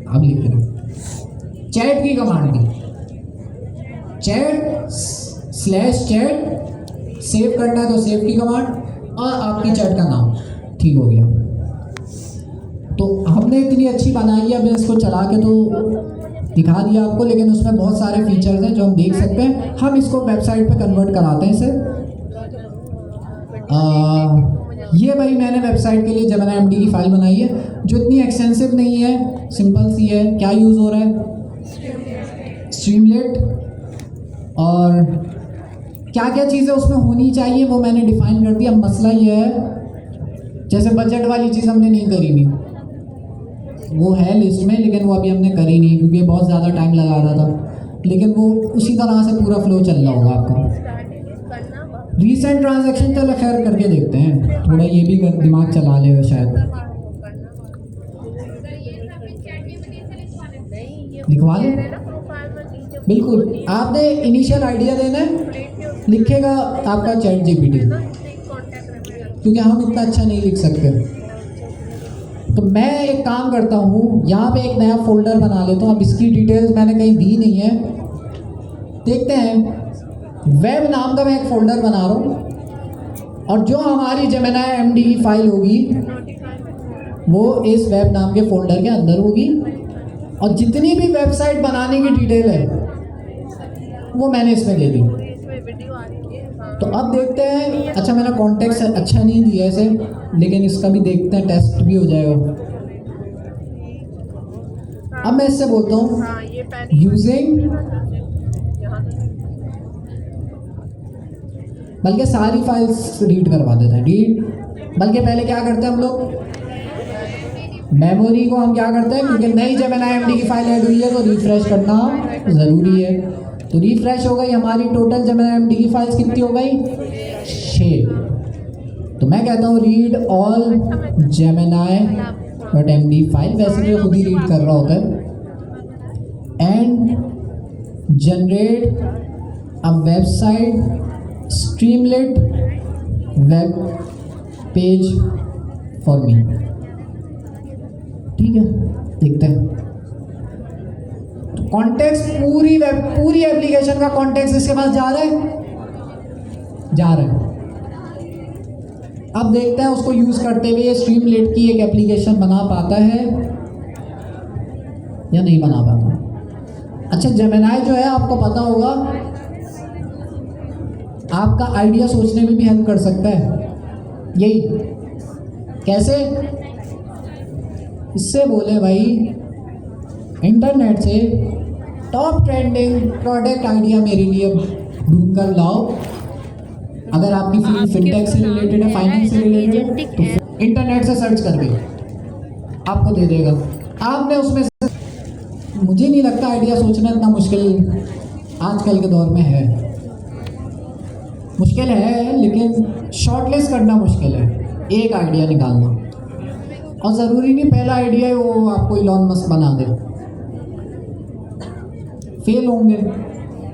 अब लिख रहे। चैट की कमांड दी, चैट स्लैश चैट, सेव करना है तो सेव की कमांड, और आपकी चैट का नाम। ठीक हो गया। तो हमने इतनी अच्छी बनाई है, अब इसको चला के तो दिखा दिया आपको, लेकिन उसमें बहुत सारे फीचर्स हैं जो हम देख सकते हैं। हम इसको वेबसाइट पे कन्वर्ट कराते हैं इसे। ये भाई मैंने वेबसाइट के लिए जेमिनी एमडी की फाइल बनाई है जो इतनी एक्सटेंसिव नहीं है, सिंपल सी है। क्या यूज़ हो रहा है? स्ट्रीमलेट। और क्या क्या चीज़ें उसमें होनी चाहिए वो मैंने डिफाइन कर दिया। मसला ये है जैसे बजट वाली चीज़ हमने नहीं करी हुई, वो है लिस्ट में, लेकिन वो अभी हमने करी नहीं क्योंकि बहुत ज़्यादा टाइम लगा रहा था। लेकिन वो उसी तरह से पूरा फ्लो चल रहा होगा आपका। रीसेंट ट्रांजैक्शन चलो खैर करके देखते हैं, थोड़ा ये भी दिमाग चला लेगा शायद। लिखवा लें, बिल्कुल। आपने इनिशियल आइडिया देना है, लिखेगा आपका चैट जीपीटी, क्योंकि हम इतना अच्छा नहीं लिख सकते। तो मैं एक काम करता हूँ, यहाँ पे एक नया फोल्डर बना लेता हूँ। अब इसकी डिटेल्स मैंने कहीं दी नहीं है, देखते हैं। वेब नाम का मैं एक फोल्डर बना रहा हूँ और जो हमारी जेमिनी एमडी की फाइल होगी वो इस वेब नाम के फोल्डर के अंदर होगी, और जितनी भी वेबसाइट बनाने की डिटेल है वो मैंने इसमें ले ली। इसमें वीडियो आ रही है। हाँ। तो अब देखते हैं। अच्छा, मैंने कॉन्टेक्स्ट अच्छा नहीं दिया इसे, लेकिन इसका भी देखते हैं, टेस्ट भी हो जाएगा। अब मैं इससे बोलता हूँ हाँ, ये पहले यूजिंग, यहाँ से बल्कि सारी फाइल्स रीड करवा देते हैं। रीड, बल्कि पहले क्या करते हैं हम लोग, मेमोरी को हम क्या करते हैं, क्योंकि नई जेमिनी एमडी की फाइल ऐड हुई है तो रिफ्रेश करना ज़रूरी है। तो रिफ्रेश हो गई हमारी टोटल जेमिनी एमडी की फाइल्स कितनी हो गई, 6। तो मैं कहता हूँ रीड ऑल gemini.md फाइल, वैसे तो खुद ही रीड कर रहा होता है, and generate a website Streamlit web page for me. ठीक है, देखते हैं। कॉन्टेक्स्ट पूरी एप्लीकेशन का कॉन्टेक्स्ट इसके पास जा रहा है, जा रहा है। अब देखते हैं उसको यूज करते हुए स्ट्रीमलेट की एक एप्लीकेशन बना पाता है या नहीं बना पाता। अच्छा, जेमिनी जो है आपको पता होगा आपका आइडिया सोचने में भी हेल्प कर सकता है। यही कैसे, इससे बोले भाई इंटरनेट से टॉप ट्रेंडिंग प्रोडक्ट आइडिया मेरे लिए ढूंढ कर लाओ। अगर आपकी फील्ड फिनटेक से रिलेटेड है, फाइनेंस से रिलेटेड है, तो इंटरनेट से सर्च करके आपको दे देगा। आपने उसमें से, मुझे नहीं लगता आइडिया सोचना इतना मुश्किल आजकल के दौर में है। मुश्किल है, लेकिन शॉर्टलिस्ट करना मुश्किल है, एक आइडिया निकालना। और ज़रूरी नहीं पहला आइडिया वो आपको इलॉन मस्क बना दे, फेल होंगे,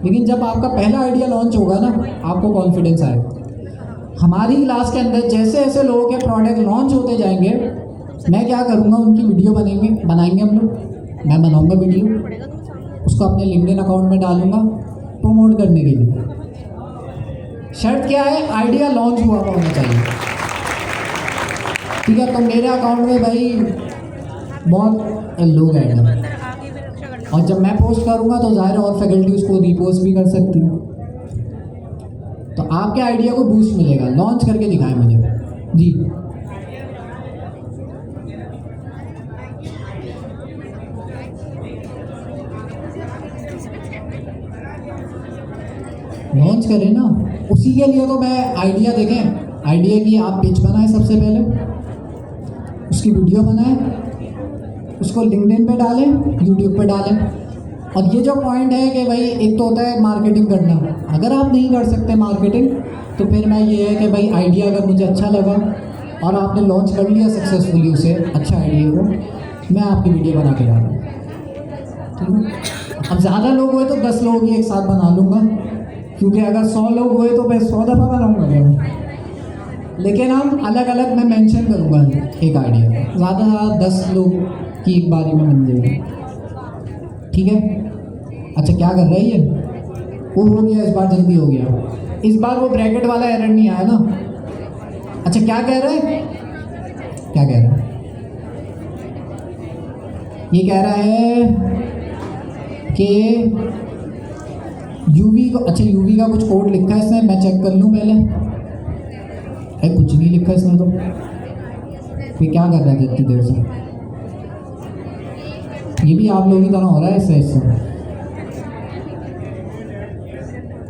लेकिन जब आपका पहला आइडिया लॉन्च होगा ना, आपको कॉन्फिडेंस आएगा। हमारी क्लास के अंदर जैसे जैसे लोगों के प्रोडक्ट लॉन्च होते जाएंगे, मैं क्या करूँगा, उनकी वीडियो बनाएंगे हम लोग, मैं बनाऊँगा वीडियो, उसको अपने लिंक्डइन अकाउंट में डालूँगा प्रमोट करने के लिए। शर्त क्या है, आइडिया लॉन्च हुआ होना चाहिए। ठीक है, तो मेरे अकाउंट में भाई बहुत लोग ऐड हैं, और जब मैं पोस्ट करूँगा तो ज़ाहिर है और फैकल्टी उसको रीपोस्ट भी कर सकती है। तो आपके आइडिया को बूस्ट मिलेगा। लॉन्च करके दिखाएं मुझे जी। लॉन्च करें ना, उसी के लिए तो मैं आइडिया देखें, आइडिया की आप पिच बनाएं सबसे पहले, उसकी वीडियो बनाएं, उसको लिंक्डइन पे डालें, यूट्यूब पे डालें। और ये जो पॉइंट है कि भाई एक तो होता है मार्केटिंग करना, अगर आप नहीं कर सकते मार्केटिंग तो फिर मैं ये है कि भाई आइडिया अगर मुझे अच्छा लगा और आपने लॉन्च कर लिया सक्सेसफुली उसे, अच्छा आइडिया को, मैं आपकी वीडियो बना के डालूँ। ठीक है, अब ज़्यादा लोग हुए तो 10 लोग ही एक साथ बना लूँगा, क्योंकि अगर 100 लोग हुए तो मैं 100 दफ़ा बनाऊँगा, लेकिन हम अलग अलग मैं मेंशन करूँगा एक आइडिया, ज़्यादा 10 लोग की एक बारी में बन जाएगी। ठीक है, अच्छा क्या कर रहा है ये, वो हो गया, इस बार जल्दी हो गया, इस बार वो ब्रैकेट वाला एरर नहीं आया ना। अच्छा क्या कह रहा है, क्या कह रहा है, ये कह रहा है कि यूवी को, अच्छा यूवी का कुछ कोड लिखा है इसने, मैं चेक कर लूँ पहले। कुछ नहीं लिखा इसने, तो फिर क्या कर रहा है इतनी देर से, ये भी आप लोगों की तरह हो रहा है इससे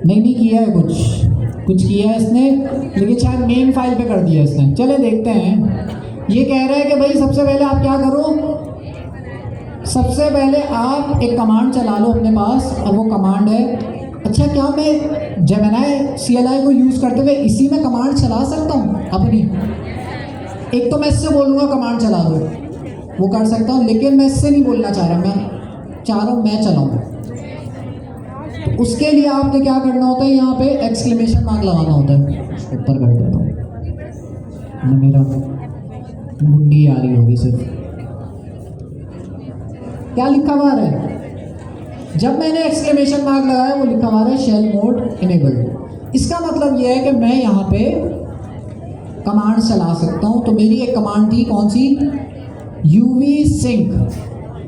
नहीं किया है, कुछ किया है इसने, लेकिन शायद मेन फाइल पे कर दिया इसने। चले देखते हैं। ये कह रहा है कि भाई सबसे पहले आप क्या करो, सबसे पहले आप एक कमांड चला लो अपने पास, और वो कमांड है, अच्छा क्या मैं जेमिनी CLI को यूज़ करते हुए इसी में कमांड चला सकता हूँ अपनी। एक तो मैं इससे बोलूँगा कमांड चला दो, वो कर सकता हूँ, लेकिन मैं इससे नहीं बोलना चाह रहा, मैं चाह रहा हूँ मैं चलाऊँ। तो उसके लिए आपने क्या करना होता है, यहाँ पे एक्सक्लेमेशन मार्क लगाना होता है। ऊपर कर देता हूँ, मेरा मुंडी आ रही होगी सिर्फ। क्या लिखा हुआ है? जब मैंने एक्सक्लेमेशन मार्क लगाया वो लिखा हुआ है शेल मोड इनेबल्ड। इसका मतलब ये है कि मैं यहाँ पे कमांड चला सकता हूँ। तो मेरी एक कमांड थी, कौन सी? UV sync.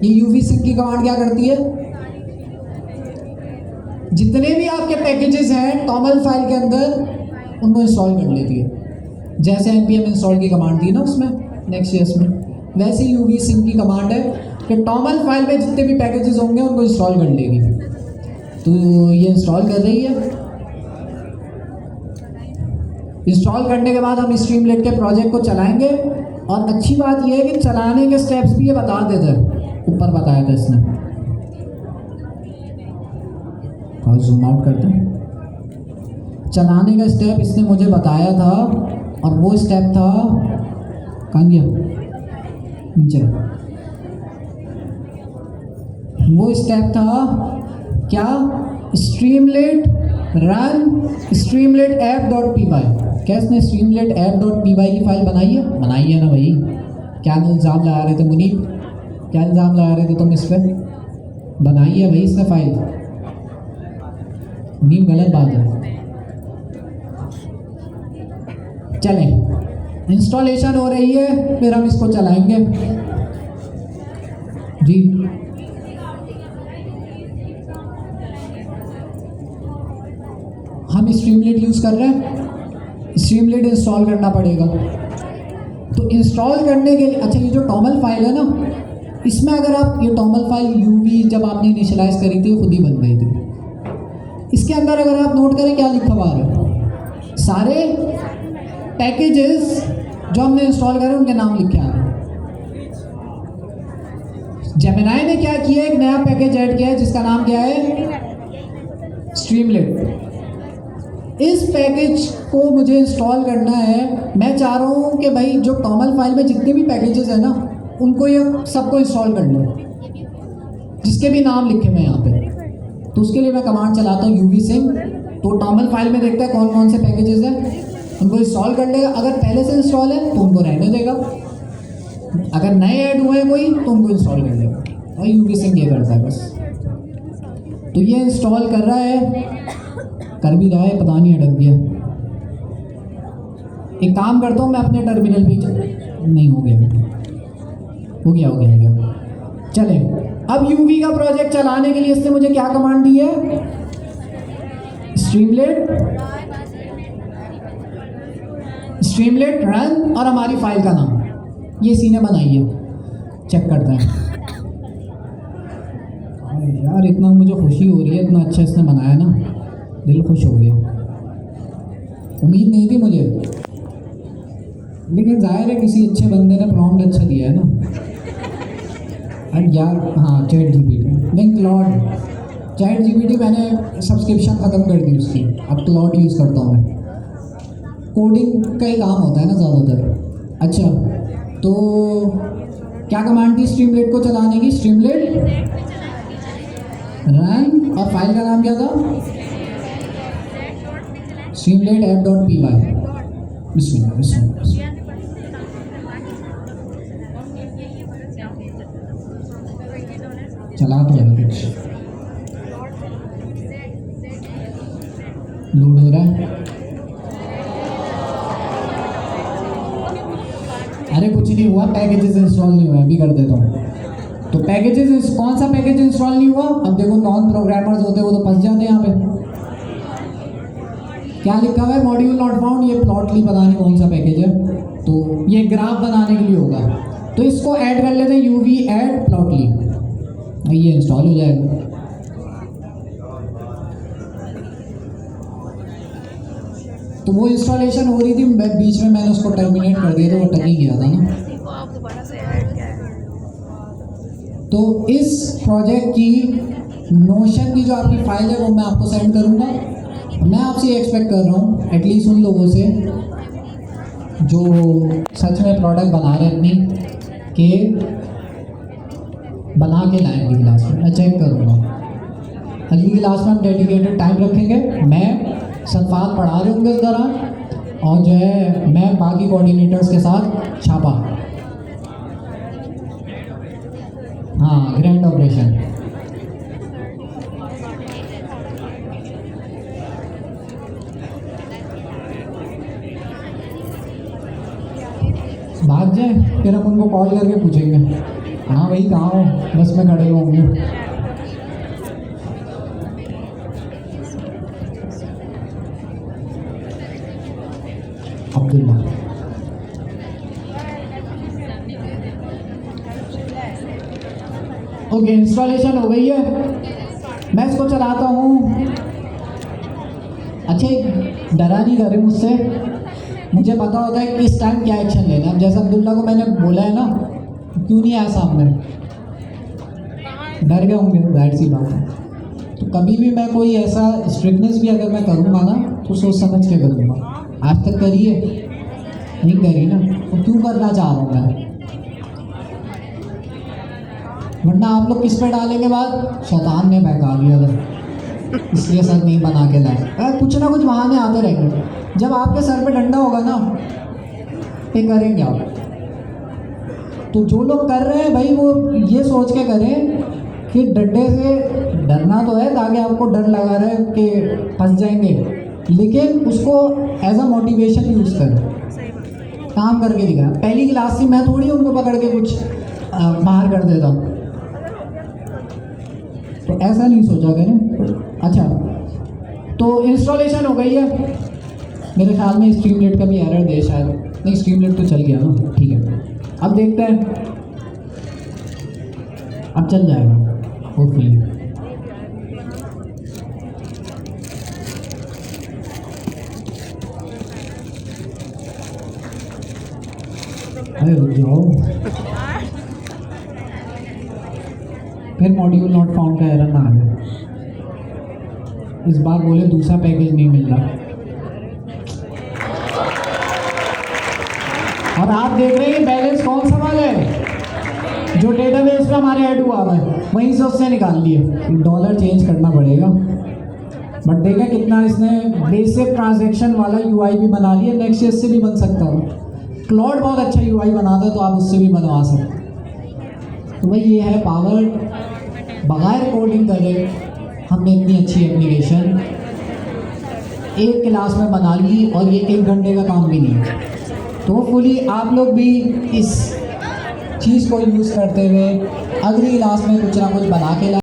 ये यूवी सिंक की कमांड क्या करती है? जितने भी आपके पैकेजेस हैं टॉमल फाइल के अंदर उनको इंस्टॉल कर लेती है। जैसे npm इंस्टॉल की कमांड थी ना उसमें नेक्स्ट.js में, वैसे यूवी सिंक की कमांड है कि टॉमल फाइल में जितने भी पैकेजेस होंगे उनको इंस्टॉल कर लेगी। तो ये इंस्टॉल कर रही है। इंस्टॉल करने के बाद हम स्ट्रीमलेट के प्रोजेक्ट को चलाएंगे। और अच्छी बात यह है कि चलाने के स्टेप्स भी ये बता देते हैं, ऊपर बताया था इसने। और जूम आउट करते हैं। चलाने का स्टेप इसने मुझे बताया था और वो स्टेप था, कहाँ गया? नीचे। वो स्टेप था क्या? स्ट्रीमलेट रन स्ट्रीमलेट ऐप.py। क्या इसने स्ट्रीमलेट ऐप.py की फाइल बनाई है ना भाई? क्या इल्ज़ाम लगा रहे थे मुनीब? क्या इल्ज़ाम लगा रहे थे तुम इस पर? बनाई है भाई इसने फाइल। मुनीब गलत बात है। चलें, इंस्टॉलेशन हो रही है, फिर हम इसको चलाएंगे जी। हम स्ट्रीमलेट यूज़ कर रहे हैं, स्ट्रीमलेट इंस्टॉल करना पड़ेगा। तो इंस्टॉल करने के लिए, अच्छा ये जो टॉमल फाइल है ना, इसमें अगर आप ये टॉमल फाइल यूवी जब आपने इनिशियलाइज करी थी खुद ही बन गई थी। इसके अंदर अगर आप नोट करें क्या लिखा हुआ है, सारे पैकेजेस जो हमने इंस्टॉल करे उनके नाम लिखे हैं। जेमिनाई ने क्या किया, एक नया पैकेज ऐड किया है जिसका नाम क्या है? स्ट्रीमलेट। इस पैकेज को मुझे इंस्टॉल करना है। मैं चाह रहा हूँ कि भाई जो टॉमल फाइल में जितने भी पैकेजेस हैं ना उनको ये सबको इंस्टॉल कर लो, जिसके भी नाम लिखे मैं यहाँ पे। तो उसके लिए मैं कमांड चलाता हूँ यूवी सिंक। तो टॉमल फाइल में देखता है कौन कौन से पैकेजेस हैं, उनको इंस्टॉल कर लेगा। अगर पहले से इंस्टॉल है तो उनको रहने देगा, अगर नए ऐड हुए हैं कोई तो उनको इंस्टॉल कर लेगा। और यूवी सिंक ये करता है बस। तो ये इंस्टॉल कर रहा है, कर भी रहा है, पता नहीं अटक गया। एक काम करता हूँ मैं अपने टर्मिनल पे, नहीं हो गया। चले, अब यूवी का प्रोजेक्ट चलाने के लिए इसने मुझे क्या कमांड दी है? स्ट्रीमलेट रन और हमारी फाइल का नाम ये इसी ने बनाई है। चेक करते हैं। यार इतना मुझे खुशी हो रही है, इतना अच्छा इसने बनाया ना, दिल खुश हो गया। उम्मीद नहीं थी मुझे, लेकिन जाहिर है किसी अच्छे बंदे ने प्रॉम्प्ट अच्छा दिया है ना। और यार हाँ, चैट जीपीटी मैंने सब्सक्रिप्शन ख़त्म कर दी उसकी, अब क्लाउड यूज़ करता हूँ मैं। कोडिंग का ही काम होता है ना ज़्यादातर। अच्छा, तो क्या कमांड थी स्ट्रीमलेट को चलाने की? स्ट्रीमलेट रन और फाइल का नाम क्या था? स्ट्रीमलेट ऐप.py। बिस्मिल्लाह। चला तो है कुछ, लोड हो रहा है। अरे कुछ नहीं हुआ, पैकेजेस इंस्टॉल नहीं हुआ, अभी कर देता हूँ। तो पैकेजेस, कौन सा पैकेज इंस्टॉल नहीं हुआ? अब देखो नॉन प्रोग्रामर्स होते हैं वो तो फंस जाते हैं यहाँ पे। क्या लिखा हुआ है? Module not found. ये प्लॉटली पता नहीं कौन सा पैकेज है, तो ये ग्राफ बनाने के लिए होगा। तो इसको ऐड कर लेते हैं, यूवी ऐड प्लॉटली, ये इंस्टॉल हो जाएगा। तो वो इंस्टॉलेशन हो रही थी, बीच में मैंने उसको टर्मिनेट कर दिया, तो वो टक ही गया था ना। तो इस प्रोजेक्ट की नोशन की जो आपकी फाइल है वो मैं आपको सेंड करूँगा। मैं आपसे ये एक्सपेक्ट कर रहा हूँ एटलीस्ट उन लोगों से जो सच में प्रोडक्ट बना रहे अपनी, के बना के लाएँ अगली क्लास में। मैं चेक करूँगा, अगली क्लास में हम डेडिकेटेड टाइम रखेंगे। मैं सल्फात पढ़ा रहे होंगे इस दौरान, और जो है मैं बाकी कोऑर्डिनेटर्स के साथ छापा। हाँ, ग्रैंड ऑपरेशन। भाग जाए फिर हम उनको कॉल करके पूछेंगे, हाँ भाई कहाँ हो, बस में खड़े होंगे। अब्दुल्ला, ओके, इंस्टॉलेशन हो गई है, मैं इसको चलाता हूँ। अच्छा, डरा नहीं करे मुझसे, मुझे पता होता है किस टाइम क्या एक्शन लेना है। जैसे अब्दुल्ला को मैंने बोला है ना, क्यों नहीं आया सामने, डर गए होंगे, जाहिर सी बात है। तो कभी भी मैं कोई ऐसा स्ट्रिक्टनेस भी अगर मैं करूँगा ना तो सोच समझ के करूँगा। आज तक करिए नहीं करी ना, तो क्यों करना चाह रहा हूँ मैं, वरना आप लोग किस पे डालेंगे बात, शैतान ने बहका दिया था इसलिए सर नहीं बना के लाए। कुछ ना कुछ बहाने आते रहेंगे। जब आपके सर पे डंडा होगा ना ये करेंगे आप। तो जो लोग कर रहे हैं भाई वो ये सोच के करें कि डंडे से डरना तो है ताकि आपको डर लगा रहे कि फंस जाएंगे, लेकिन उसको एज अ मोटिवेशन यूज़ करें, काम करके दिखा। पहली क्लास से मैं थोड़ी उनको पकड़ के कुछ बाहर कर देता, तो ऐसा नहीं सोचा करें। अच्छा, तो इंस्टॉलेशन हो गई है, मेरे ख्याल में स्ट्रीमलेट का भी एरर दे शायद, नहीं स्ट्रीमलेट तो चल गया ना, ठीक है। अब देखते हैं, अब चल जाएगा होपफुली। अरे रुक जाओ, फिर मॉड्यूल नॉट फाउंड का एरर ना आ जाए। इस बार बोले दूसरा पैकेज नहीं मिल रहा। और आप देख रहे हैं बैलेंस कौन सा वाला है जो डेटाबेस में हमारे ऐड हुआ है, वहीं से उससे निकाल लिए। डॉलर चेंज करना पड़ेगा, बट देखा कितना इसने बेसिक ट्रांजैक्शन वाला यूआई भी बना लिया। नेक्स्ट इससे भी बन सकता है। क्लाउड बहुत अच्छा यूआई बनाता है, तो आप उससे भी बनवा सकते हैं। तो भाई ये है पावर, बगैर कोडिंग करे हमने इतनी अच्छी एप्लीकेशन एक क्लास में बना ली, और ये 1 घंटे का काम भी नहीं है। तो फुली आप लोग भी इस चीज़ को यूज़ करते हुए अगली क्लास में कुछ ना कुछ बना के